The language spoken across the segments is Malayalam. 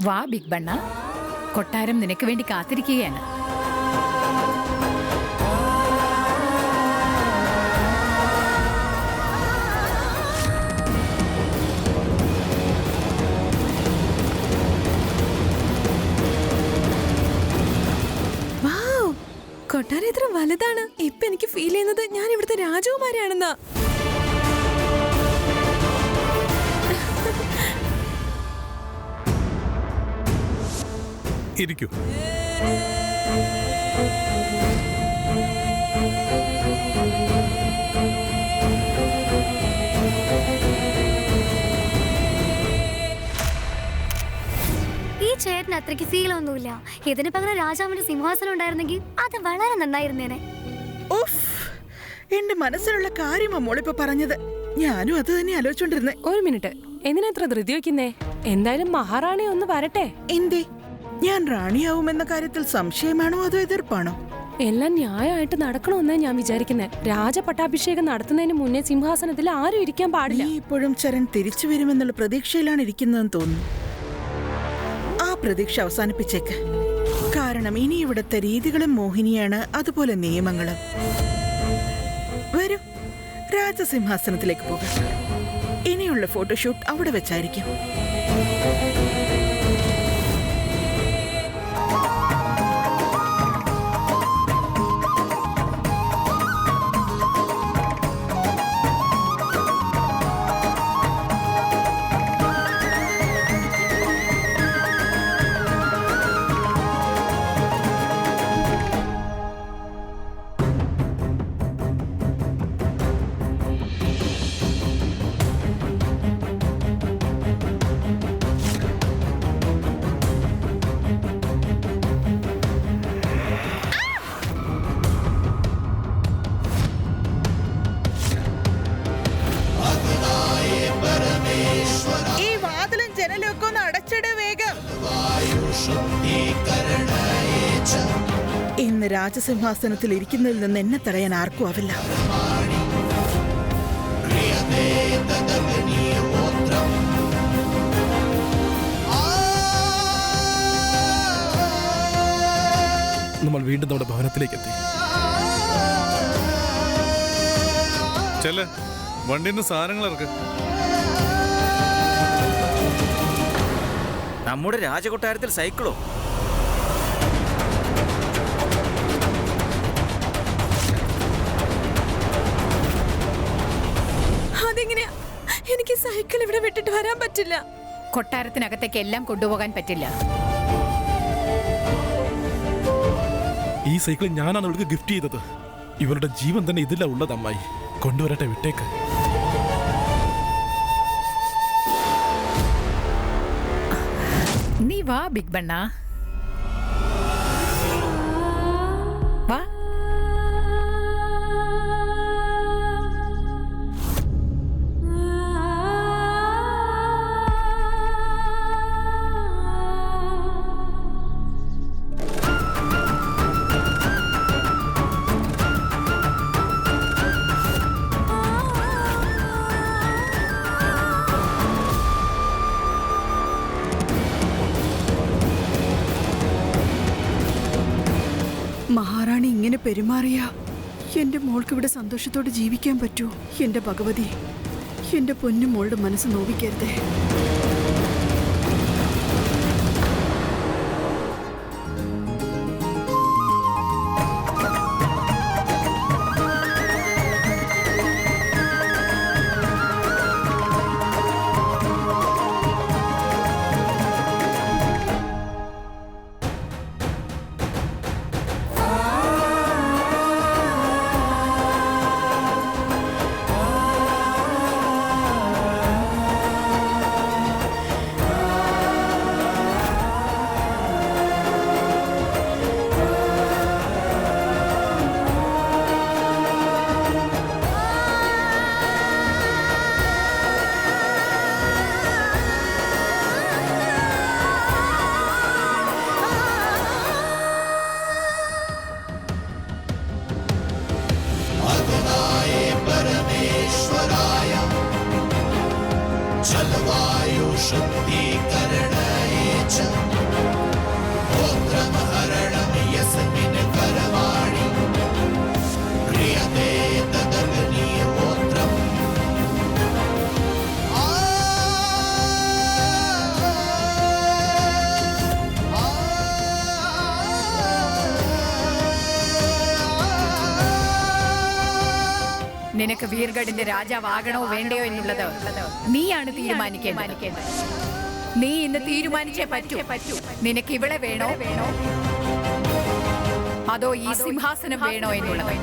വാ ബിഗ് ബണ്ണ, കൊട്ടാരം നിനക്ക് വേണ്ടി കാത്തിരിക്കുകയാണ്. കൊട്ടാരം ഇത്ര വലുതാണ്. ഇപ്പൊ എനിക്ക് ഫീൽ ചെയ്യുന്നത് ഞാൻ ഇവിടുത്തെ രാജകുമാരിയാണെന്നാ. ഇരിക്കൂ. ഈ ചേട്ടന് അത്രയ്ക്ക് ശീലമൊന്നുമില്ല. ഇതിന് പകരം രാജാവിന്റെ സിംഹാസനം ഉണ്ടായിരുന്നെങ്കിൽ അത് വളരെ നന്നായിരുന്നേനെ. എന്റെ മനസ്സിലുള്ള കാര്യമാ മോളിപ്പോ പറഞ്ഞത്. ഞാനും അത് തന്നെ ആലോചിച്ചോണ്ടിരുന്നേ. ഒരു മിനിറ്റ്, എന്തിനാ ഇത്ര ധൃതി വെക്കുന്നേ? എന്തായാലും മഹാറാണി ഒന്ന് വരട്ടെ. എന്തേ, ഞാൻ റാണിയാവുമെന്ന കാര്യത്തിൽ സംശയമാണോ അതോ എതിർപ്പാണോ? എല്ലാം ന്യായമായിട്ട് നടക്കണമെന്നാ ഞാൻ വിചാരിക്കുന്നത്. രാജപട്ടാഭിഷേകം നടത്തുന്നതിന് മുന്നേ സിംഹാസനത്തിൽ ആരും ഇരിക്കാൻ പാടില്ല. നീ ഇപ്പോഴും ചരൺ തിരിച്ചു വരുമെന്നുള്ള പ്രതീക്ഷയിലാണ് ഇരിക്കുന്നതെന്ന് തോന്നുന്നു. ആ പ്രതീക്ഷ അവസാനിപ്പിച്ചേക്ക്. കാരണം ഇനി ഇവിടുത്തെ രീതികളും മോഹിനിയാണ്, അതുപോലെ നിയമങ്ങളും. വരൂ, രാജസിംഹാസനത്തിലേക്ക് പോകാം. ഇനിയുള്ള ഫോട്ടോഷൂട്ട് അവിടെ വെച്ചായിരിക്കും. ഇന്ന് രാജസിംഹാസനത്തിൽ ഇരിക്കുന്നതിൽ നിന്ന് എന്നെ തടയാൻ ആർക്കും ആവില്ല. നമ്മൾ വീണ്ടും നമ്മുടെ ഭവനത്തിലേക്ക് എത്തി. ചെല്ല, വണ്ടിന്ന് സാധനങ്ങൾ ഇറക്ക്. നമ്മുടെ രാജകൊട്ടാരത്തിൽ സൈക്കിളോ? അതെങ്ങനെയാ? എനിക്ക് സൈക്കിൾ ഇവിടെ വിട്ടിട്ട് വരാൻ പറ്റില്ല. കൊട്ടാരത്തിനകത്തേക്ക് എല്ലാം കൊണ്ടുപോകാൻ പറ്റില്ല. ഈ സൈക്കിൾ ഞാനാണ് അവൾക്ക് ഗിഫ്റ്റ് ചെയ്തത്. ഇവരുടെ ജീവൻ തന്നെ ഇതില്ല ഉള്ളത്. അമ്മായി കൊണ്ടുവരട്ടെ, വിട്ടേക്ക്. നീ വാ ബിഗ് ബണ്ണ, വാ. മഹാറാണി ഇങ്ങനെ പെരുമാറിയ എന്റെ മോൾക്ക് ഇവിടെ സന്തോഷത്തോടെ ജീവിക്കാൻ പറ്റുമോ? എന്റെ ഭഗവതി, എന്റെ പൊന്നു മോളുടെ മനസ്സ് നോവിക്കരുതേ. जलवायु शुद्धीकरणाय നിനക്ക് വീർഗഡിന്റെ രാജാവാകണോ വേണ്ടയോ എന്നുള്ളത് നീയാണ് തീരുമാനിക്കേണ്ടത്. നീ ഇന്ന് തീരുമാനിച്ചേ പറ്റൂ. നിനക്ക് ഇവളെ വേണോ അതോ ഈ സിംഹാസനം വേണോ എന്നുള്ളത്.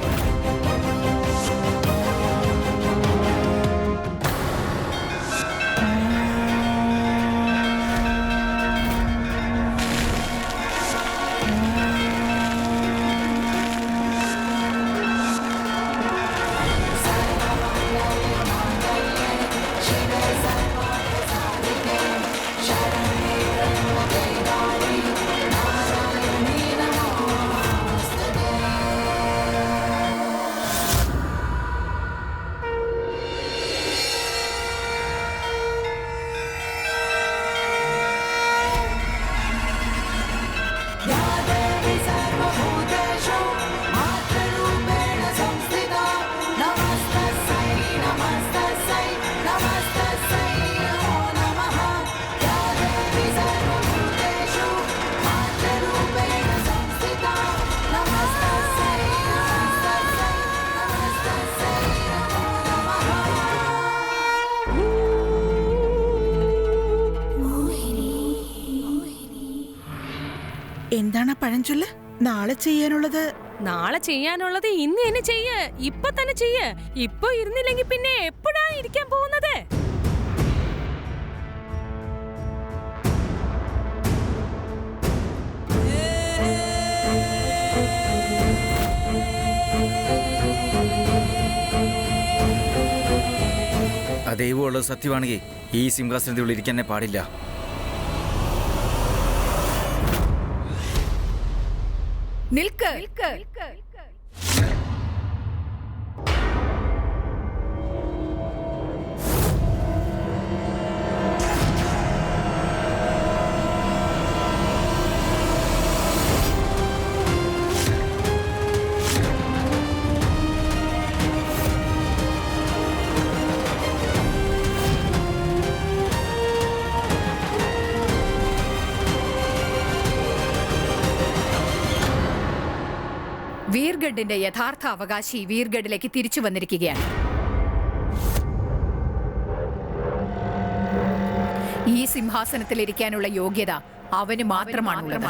എന്താണ് പഴഞ്ചൊല്ല്? നാളെ ചെയ്യാനുള്ളത് ഇന്ന് തന്നെ ചെയ്യ്. ഇപ്പൊ തന്നെ ചെയ്യ്. ഇപ്പൊ ഇരുന്നില്ലെങ്കിൽ പിന്നെ എപ്പോഴാണ് ഇരിക്കാൻ പോകുന്നത്? ദൈവമുള്ളത് സത്യമാണെങ്കിൽ ഈ സിംഹാസനത്തിൽ ഇരിക്കാൻ പാടില്ല. നിൽക്ക്. വീർഗഡിന്റെ യഥാർത്ഥ അവകാശി വീർഗഡിലേക്ക് തിരിച്ചു വന്നിരിക്കുകയാണ്. ഈ സിംഹാസനത്തിൽ ഇരിക്കാനുള്ള യോഗ്യത അവന് മാത്രമാണുള്ളത്.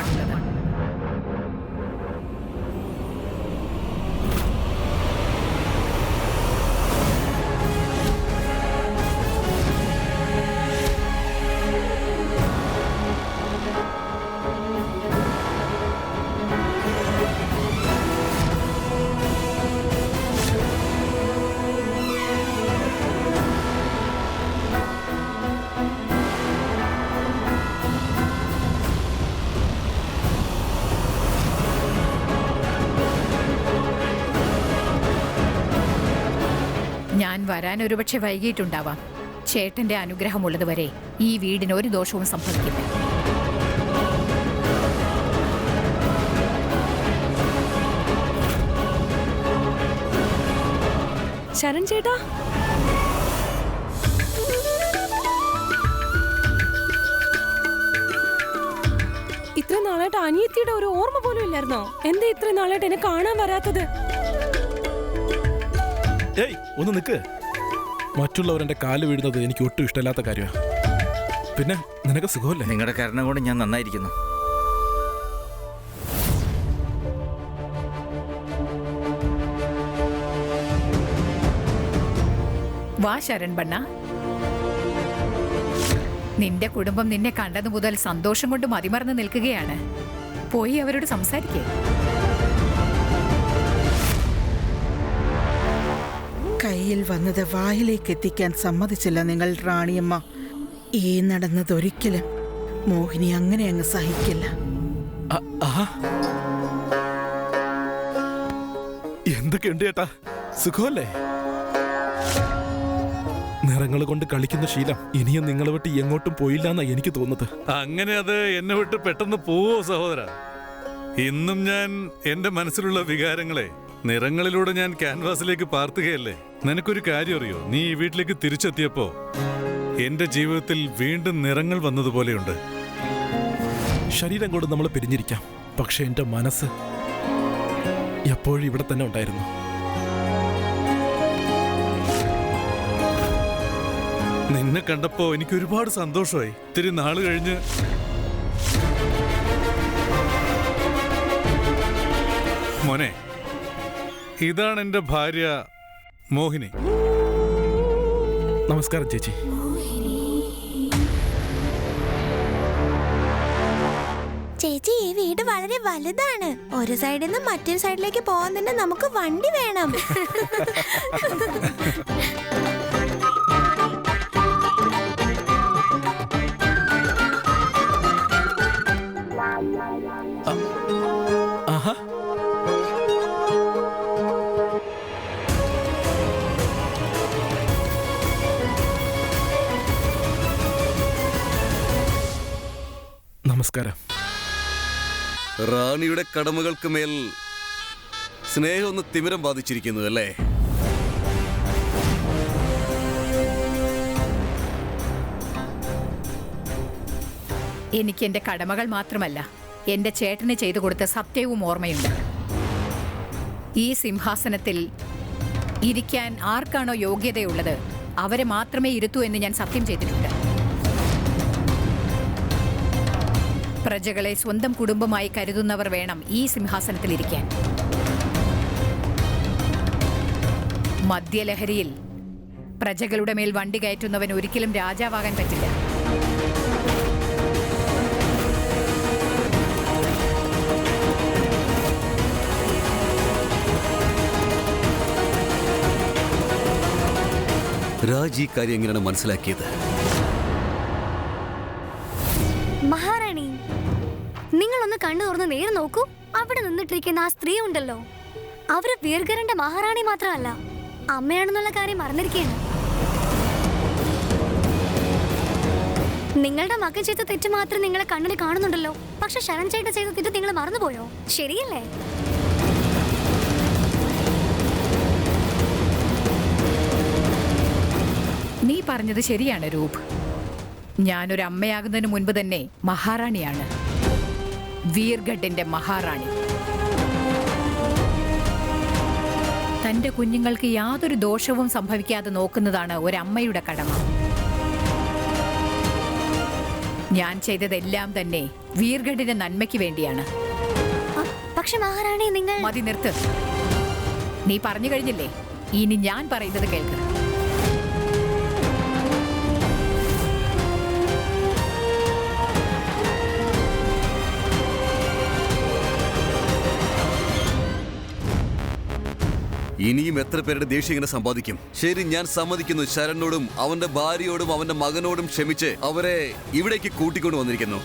ഞാൻ വരാൻ ഒരുപക്ഷെ വൈകിട്ടുണ്ടാവാം. ചേട്ടന്റെ അനുഗ്രഹമുള്ളതുവരെ ഈ വീടിന് ഒരു ദോഷവും സംഭവിക്കില്ല. ശരൺ ചേട്ടാ, ഇത്ര നാളായിട്ട് അനിയത്തിയുടെ ഒരു ഓർമ്മ പോലും ഇല്ലായിരുന്നോ? എന്താ ഇത്ര നാളായിട്ട് എന്നെ കാണാൻ വരാത്തത്? ഏയ് ഒന്ന് നിൽക്ക്. മറ്റുള്ളവരെന്റെ കാല് വീഴുന്നത് എനിക്ക് ഒട്ടും ഇഷ്ടമില്ലാത്ത കാര്യമാണ്. പിന്നെ നിനക്ക് സുഖമല്ലേ? നിങ്ങളുടെ കാരണം കൊണ്ട് ഞാൻ നന്നായിരിക്കുന്നു. വാ ശരൺ ബണ്ണ. നിന്റെ കുടുംബം നിന്നെ കണ്ടതു മുതൽ സന്തോഷം കൊണ്ട് മതിമറന്ന് നിൽക്കുകയാണ്. പോയി അവരോട് സംസാരിക്കേ. കയ്യിൽ വന്നത് വായിലേക്ക് എത്തിക്കാൻ സമ്മതിച്ചില്ല നിങ്ങൾ റാണിയമ്മ. ഈ നടന്നതൊരിക്കലും മോഹിനി അങ്ങനെ അങ്ങ് സഹിക്കില്ല. എന്തൊക്കെയുണ്ട് ചേട്ടാ, സുഖമല്ലേ? നിറങ്ങൾ കൊണ്ട് കളിക്കുന്ന ശീലം ഇനിയും നിങ്ങളെ വിട്ട് എങ്ങോട്ടും പോയില്ല എന്നാ എനിക്ക് തോന്നുന്നത്. അങ്ങനെ അത് എന്നെ വിട്ട് പെട്ടെന്ന് പോവോ സഹോദര? ഇന്നും ഞാൻ എന്റെ മനസ്സിലുള്ള വികാരങ്ങളെ നിറങ്ങളിലൂടെ ഞാൻ ക്യാൻവാസിലേക്ക് പാർത്തുകയല്ലേ. നിനക്കൊരു കാര്യം അറിയോ? നീ ഈ വീട്ടിലേക്ക് തിരിച്ചെത്തിയപ്പോ എന്റെ ജീവിതത്തിൽ വീണ്ടും നിറങ്ങൾ വന്നതുപോലെയുണ്ട്. ശരീരം കൊണ്ട് നമ്മൾ പിരിഞ്ഞിരിക്കാം, പക്ഷെ എന്റെ മനസ്സ് എപ്പോഴും ഇവിടെ തന്നെ ഉണ്ടായിരുന്നു. നിന്നെ കണ്ടപ്പോ എനിക്ക് ഒരുപാട് സന്തോഷമായി. ഇത്തിരി നാള് കഴിഞ്ഞ് മോനെ, ഇതാണ് എന്റെ ഭാര്യ മോഹിനി. നമസ്കാരം ചേച്ചി. ചേച്ചി, ഈ വീട് വളരെ വലുതാണ്. ഒരു സൈഡിൽ നിന്ന് മറ്റൊരു സൈഡിലേക്ക് പോകാൻ തന്നെ നമുക്ക് വണ്ടി വേണം. ആഹാ, നമസ്കാരം. റാണിയുടെ കടമകൾക്ക് മേൽ സ്നേഹം ഒന്ന് തിമിരം ബാധിച്ചിരിക്കുന്നു അല്ലേ? എനിക്ക് എന്റെ കടമകൾ മാത്രമല്ല, എന്റെ ചേട്ടന് ചെയ്തു കൊടുത്ത സത്യവും ഓർമ്മയുണ്ട്. ഈ സിംഹാസനത്തിൽ ഇരിക്കാൻ ആർക്കാണോ യോഗ്യതയുള്ളത് അവരെ മാത്രമേ ഇരുത്തൂ എന്ന് ഞാൻ സത്യം ചെയ്തിട്ടുണ്ട്. പ്രജകളെ സ്വന്തം കുടുംബമായി കരുതുന്നവർ വേണം ഈ സിംഹാസനത്തിൽ ഇരിക്കാൻ. മദ്യലഹരിയിൽ പ്രജകളുടെ മേൽ വണ്ടി കയറ്റുന്നവൻ ഒരിക്കലും രാജാവാകാൻ പറ്റില്ല. രാജ് ഈ കാര്യം എങ്ങനെയാണ് മനസ്സിലാക്കിയത്? മഹാറാണി, നിങ്ങളൊന്ന് കണ്ണു തുറന്ന് നേരെ നോക്കൂ. അവിടെ നിന്നിട്ടിരിക്കുന്ന ആ സ്ത്രീ ഉണ്ടല്ലോ, അവര് വീർഗരന്റെ മഹാറാണി മാത്രമല്ല, അമ്മയാണെന്നുള്ള കാര്യം മറന്നിരിക്കുകയാണ്. നിങ്ങളുടെ മകൻ ചെയ്ത തെറ്റ് മാത്രം നിങ്ങളെ കണ്ണിന് കാണുന്നുണ്ടല്ലോ, പക്ഷെ ശരൺ ചേട്ടൻ ചെയ്ത തെറ്റ് നിങ്ങൾ മറന്നുപോയോ? ശരിയല്ലേ? നീ പറഞ്ഞത് ശരിയാണ് രൂപ്. ഞാനൊരു അമ്മയാകുന്നതിന് മുൻപ് തന്നെ മഹാറാണിയാണ്, വീർഗഡിന്റെ മഹാറാണി. തന്റെ കുഞ്ഞുങ്ങൾക്ക് യാതൊരു ദോഷവും സംഭവിക്കാതെ നോക്കുന്നതാണ് ഒരമ്മയുടെ കടമ. ഞാൻ ചെയ്തതെല്ലാം തന്നെ വീർഗഡിന്റെ നന്മയ്ക്ക് വേണ്ടിയാണ്. പക്ഷെ മഹാറാണി, നിങ്ങൾ മതി, നിർത്ത്. നീ പറഞ്ഞു കഴിഞ്ഞില്ലേ, ഇനി ഞാൻ പറയുന്നത് കേൾക്ക്. ഇനിയും എത്ര പേരുടെ ദേഷ്യം ഇങ്ങനെ സമ്പാദിക്കും? ശരി, ഞാൻ സമ്മതിക്കുന്നു. ശരണിനോടും അവന്റെ ഭാര്യയോടും അവന്റെ മകനോടും ക്ഷമിച്ച് അവരെ ഇവിടേക്ക് കൂട്ടിക്കൊണ്ട് വന്നിരിക്കുന്നു.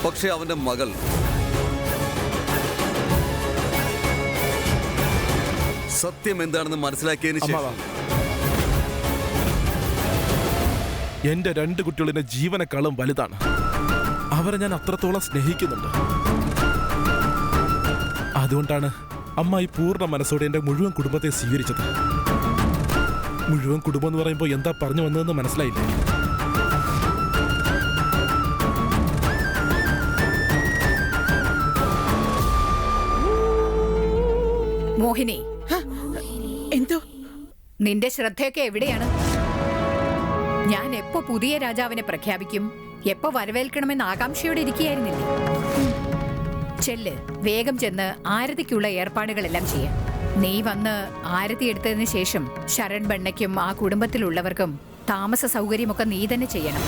പക്ഷെ അവന്റെ മകൾ സത്യം എന്താണെന്ന് മനസ്സിലാക്കിയതിന് ശേഷം എന്റെ 2 കുട്ടികളുടെ ജീവനേക്കാളും വലുതാണ്. അവരെ ഞാൻ അത്രത്തോളം സ്നേഹിക്കുന്നുണ്ട്. അതുകൊണ്ടാണ് അമ്മായി പൂർണ്ണ മനസ്സോടെ എന്റെ മുഴുവൻ കുടുംബത്തെ സ്വീകരിച്ചത്. മുഴുവൻ കുടുംബം എന്ന് പറയുമ്പോൾ എന്താ പറഞ്ഞു വന്നതെന്ന് മനസ്സിലായില്ലേ? മോഹിനി, എന്തോ? നിന്റെ ശ്രദ്ധയൊക്കെ എവിടെയാണ്? ഞാൻ എപ്പോ പുതിയ രാജാവിനെ പ്രഖ്യാപിക്കും, എപ്പോ വരവേൽക്കണമെന്ന് ആകാംക്ഷയോടെ ഇരിക്കുകയായിരുന്നില്ലേ? ചെല്ല്, വേഗം ചെന്ന് ആരതിക്കുള്ള ഏർപ്പാടുകളെല്ലാം ചെയ്യാം. നീ വന്ന് ആരതി എടുത്തതിന് ശേഷം ശരൺ ബണ്ണയ്ക്കും ആ കുടുംബത്തിലുള്ളവർക്കും താമസ സൗകര്യമൊക്കെ നീ തന്നെ ചെയ്യണം.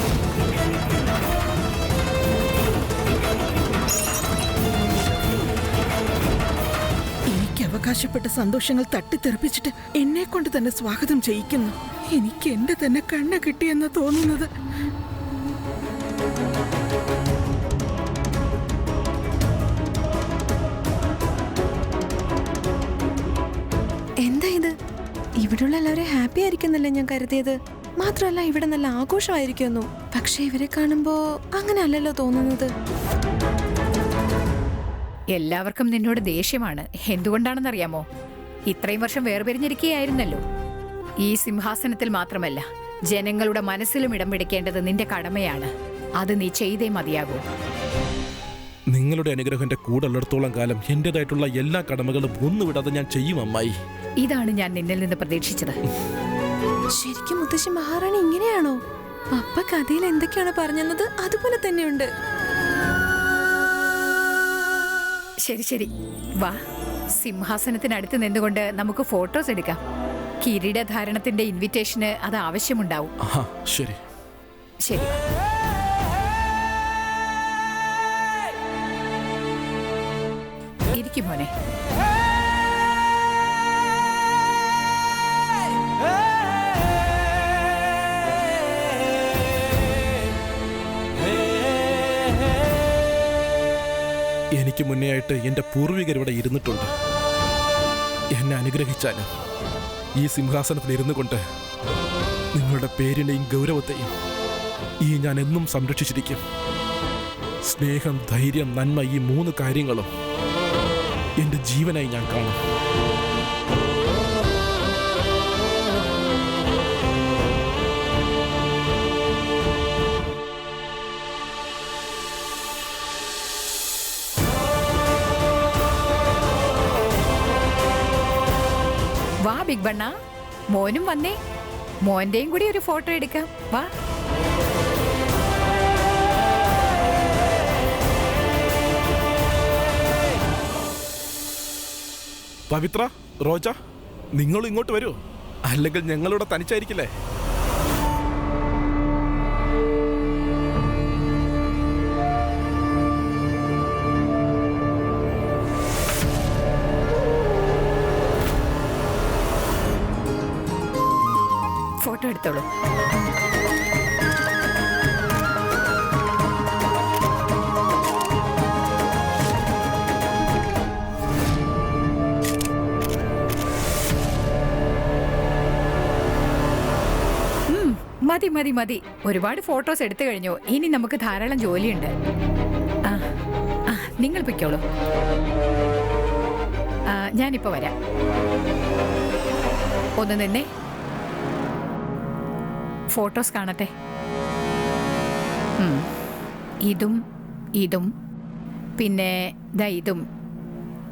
എനിക്ക് അവകാശപ്പെട്ട സന്തോഷങ്ങൾ തട്ടിത്തെറിപ്പിച്ചിട്ട് എന്നെ കൊണ്ട് തന്നെ സ്വാഗതം ചെയ്യിക്കുന്നു. എനിക്ക് എന്റെ തന്നെ കണ്ണ് കിട്ടിയെന്ന് തോന്നുന്നത്. എന്താ ഇത്? ഇവിടെയുള്ള എല്ലാവരും ഹാപ്പി ആയിരിക്കുന്നല്ലേ ഞാൻ കരുതിയത്. മാത്രമല്ല ഇവിടെ നല്ല ആഘോഷമായിരിക്കുന്നു. പക്ഷെ ഇവരെ കാണുമ്പോ അങ്ങനെ അല്ലല്ലോ തോന്നുന്നത്. എല്ലാവർക്കും നിന്നോട് ദേഷ്യമാണ്. എന്തുകൊണ്ടാണെന്നറിയാമോ? ഇത്രയും വർഷം വേർപിരിഞ്ഞിരിക്കുകയായിരുന്നല്ലോ. ഈ സിംഹാസനത്തിൽ മാത്രമല്ല, ജനങ്ങളുടെ മനസ്സിലും ഇടം പിടിക്കേണ്ടത് നിന്റെ കടമയാണ്. അത് നീ ചെയ്തേ മതിയാകൂ. നിങ്ങളുടെ അനുഗ്രഹം എന്റെ കൂടെ ഉള്ളിടത്തോളം കാലം എന്റേതായിട്ടുള്ള എല്ലാ കടമകളും ഒന്നുവിടാതെ ഞാൻ ചെയ്യും അമ്മായി. ഇതാണ് ഞാൻ നിന്നിൽ നിന്ന് പ്രതീക്ഷിച്ചത്. ശരിക്കും മുത്തശ്ശി മഹാറാണി ഇങ്ങനെയാണോ? അപ്പ കഥയിൽ എന്തൊക്കെയാണ് പറഞ്ഞത് അതുപോലെ തന്നെയുണ്ട്. ശരി ശരി, വാ. സിംഹാസനത്തിനടുത്ത് നിന്നുകൊണ്ട് നമുക്ക് ഫോട്ടോസ് എടുക്കാം. കിരീടധാരണത്തിന്റെ ഇൻവിറ്റേഷന് അത് ആവശ്യമുണ്ടാവും. ശരി ശരി. ഇരിക്കും മോനെ. എനിക്ക് മുന്നേ ആയിട്ട് എന്റെ പൂർവികർ ഇവിടെ ഇരുന്നിട്ടുണ്ട്. എന്നെ അനുഗ്രഹിച്ചാലും ഈ സിംഹാസനത്തിൽ ഇരുന്നു കൊണ്ട് നിങ്ങളുടെ പേരിനെയും ഗൗരവത്തെയും ഞാൻ എന്നും സംരക്ഷിച്ചിരിക്കും. സ്നേഹം, ധൈര്യം, നന്മ, ഈ 3 കാര്യങ്ങളും എന്റെ ജീവനായി ഞാൻ കാണും. വാ ബിഗ് ബണ്ണ, മോനും വന്നേ. മോന്റെയും കൂടി ഒരു ഫോട്ടോ എടുക്കാം. വാ. പവിത്ര, റോജ, നിങ്ങൾ ഇങ്ങോട്ട് വരൂ. അല്ലെങ്കിൽ ഞങ്ങളിവിടെ തനിച്ചായിരിക്കില്ലേ? ഫോട്ടോ എടുത്തോളൂ. മതി മതി മതി, ഒരുപാട് ഫോട്ടോസ് എടുത്തു കഴിഞ്ഞു. ഇനി നമുക്ക് ധാരാളം ജോലിയുണ്ട്. നിങ്ങൾ പൊയ്ക്കോളൂ. ഞാനിപ്പോ വരാം. ഒന്ന് നിന്നേ, ഫോട്ടോസ് കാണട്ടെ. ഇതും ഇതും പിന്നെ ദാ ഇതും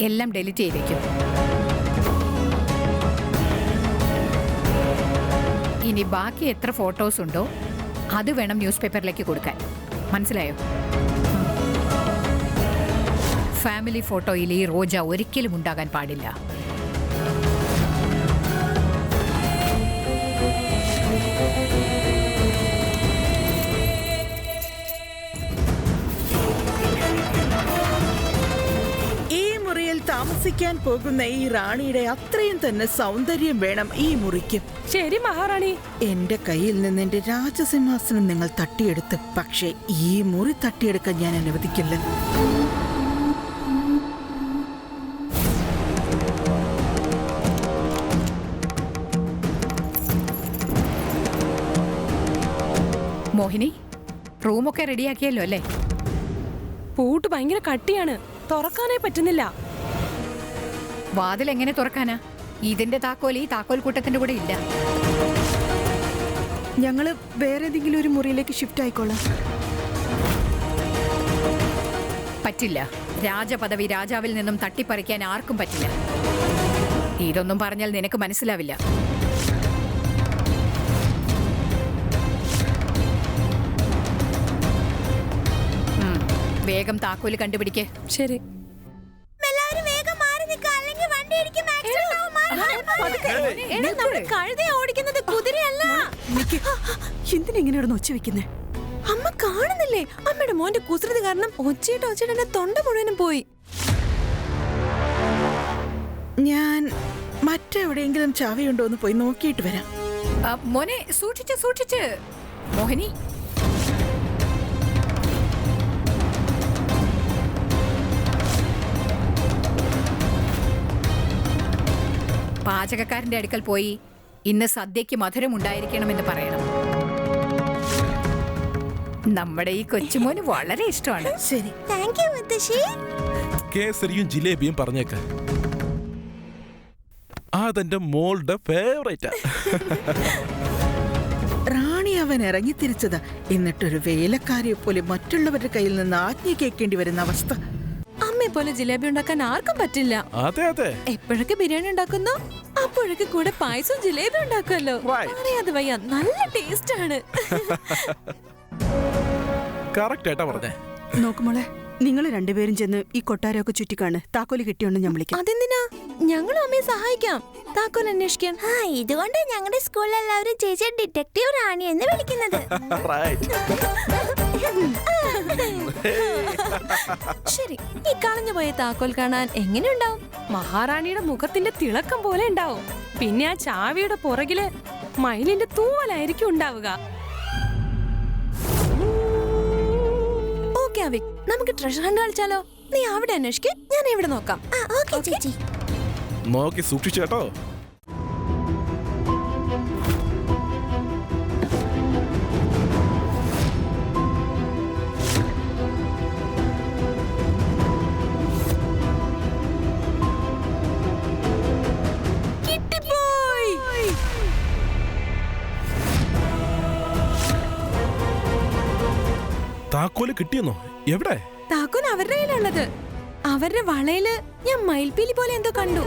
എല്ലാം ഡിലീറ്റ് ചെയ്തേക്കും. ഇനി ബാക്കി എത്ര ഫോട്ടോസ് ഉണ്ടോ അത് വേണം ന്യൂസ് പേപ്പറിലേക്ക് കൊടുക്കാൻ. മനസ്സിലായോ? ഫാമിലി ഫോട്ടോയിൽ ഈ റോജ ഒരിക്കലും ഉണ്ടാകാൻ പാടില്ല. താമസിക്കാൻ പോകുന്ന ഈ റാണിയുടെ അത്രയും തന്നെ സൗന്ദര്യം വേണം ഈ മുറിക്ക്. ശരി മഹാറാണി. എന്റെ കയ്യിൽ നിന്ന് എന്റെ രാജസിംഹാസനം നിങ്ങൾ തട്ടിയെടുത്ത്, പക്ഷേ ഈ മുറി തട്ടിയെടുക്കാൻ ഞാൻ അനുവദിക്കില്ല. മോഹിനി, റൂമൊക്കെ റെഡിയാക്കിയല്ലോ അല്ലേ? പൂട്ട് ഭയങ്കര കട്ടിയാണ്, തുറക്കാനേ പറ്റുന്നില്ല. വാതിൽ എങ്ങനെ തുറക്കാനാ? ഇതിന്റെ താക്കോൽ ഈ താക്കോൽ കൂട്ടത്തിന്റെ കൂടെ ഇല്ല. ഞങ്ങള് വേറെ ഏതെങ്കിലും ഒരു മുറിയിലേക്ക് ഷിഫ്റ്റ് ആയിക്കോളാം. പറ്റില്ല. രാജപദവി രാജാവിൽ നിന്നും തട്ടിപ്പറിക്കാൻ ആർക്കും പറ്റില്ല. ഇതൊന്നും പറഞ്ഞാൽ നിനക്ക് മനസ്സിലാവില്ല. വേഗം താക്കോല് കണ്ടുപിടിക്കേ. ശരി. എന്തിനെങ്ങനെയാണെന്ന് ഒച്ച വെക്കുന്നേ? അമ്മ കാണുന്നില്ലേ? അമ്മയുടെ മോന്റെ കുസൃതി കാരണം ഒച്ചയുടെ തൊണ്ട മുഴുവനും പോയി. ഞാൻ മറ്റെവിടെയെങ്കിലും ചാവിയുണ്ടോ എന്ന് പോയി നോക്കിയിട്ട് വരാം. മോനെ, സൂക്ഷിച്ച് സൂക്ഷിച്ച്. മോഹിനി, പാചകക്കാരന്റെ അടുക്കൽ പോയി ഇന്ന് സദ്യക്ക് മധുരം ഉണ്ടായിരിക്കണമെന്ന് പറയണം. നമ്മുടെ ഈ കൊച്ചുമോന് വളരെ ഇഷ്ടമാണ്. ശരി. താങ്ക് യു മുത്തശ്ശി. കേസരിയും ജിലേബിയും പറഞ്ഞേക്ക. അതെന്റെ മോളുടെ ഫേവറേറ്റാ. റാണി അവൻ ഇറങ്ങി തിരിച്ചതാ. എന്നിട്ടൊരു വേലക്കാരിയെ പോലെ മറ്റുള്ളവരുടെ കയ്യിൽ നിന്ന് ആജ്ഞ കേൾക്കേണ്ടി വരുന്ന അവസ്ഥ. അമ്മയെ പോലെ ജിലേബി ഉണ്ടാക്കാൻ ആർക്കും പറ്റില്ല. അതെ അതെ. എപ്പോഴൊക്കെ ബിരിയാണി ഉണ്ടാക്കുന്നു അപ്പോഴൊക്കെ കൂടെ പായസവും ജിലേബി ഉണ്ടാക്കുമല്ലോ. അറിയാതെ വയ്യ, നല്ല ടേസ്റ്റ് ആണ്. കറക്റ്റ് ആയിട്ടാ പറഞ്ഞേ. നോക്കുമോളെ, നിങ്ങൾ രണ്ടുപേരും ചെന്ന് ഈ കൊട്ടാരമൊക്കെ ചുറ്റിക്കാണ്. താക്കോല് കിട്ടിയോണ്ട് ഞാൻ വിളിക്കാം. അതെന്തിനാ? ഞങ്ങളും അമ്മയെ സഹായിക്കാം. താക്കോൽ അന്വേഷിക്കാൻ. ഇതുകൊണ്ട് ഞങ്ങളുടെ സ്കൂളിൽ എല്ലാവരും ചേച്ചി ഡിറ്റക്റ്റീവ് റാണി എന്ന് വിളിക്കുന്നത്. ശരി, ഈ കളഞ്ഞു പോയ താക്കോൽ കാണാൻ എങ്ങനെയുണ്ടാവും? മഹാറാണിയുടെ മുഖത്തിന്റെ തിളക്കം പോലെ ഉണ്ടാവും. പിന്നെ ആ ചാവിയുടെ പുറകില് മയിലിന്റെ തൂവലായിരിക്കും ഉണ്ടാവുക. ഓക്കേ അവിക്, നമുക്ക് ട്രഷർ ഹണ്ട് കളിച്ചാലോ? നീ അവിടെ അന്വേഷിക്ക്, ഞാൻ ഇവിടെ നോക്കാം. ഓക്കേ ചേച്ചി. നോക്കി സൂക്ഷിച്ചു കേട്ടോ. താക്കോല് കിട്ടിയെന്നോ? എവിടെ? താക്കോൽ അവരുടെ കയ്യിലുള്ളത്. അവരുടെ വളയില് ഞാൻ മയിൽപീലി പോലെ എന്തോ കണ്ടു.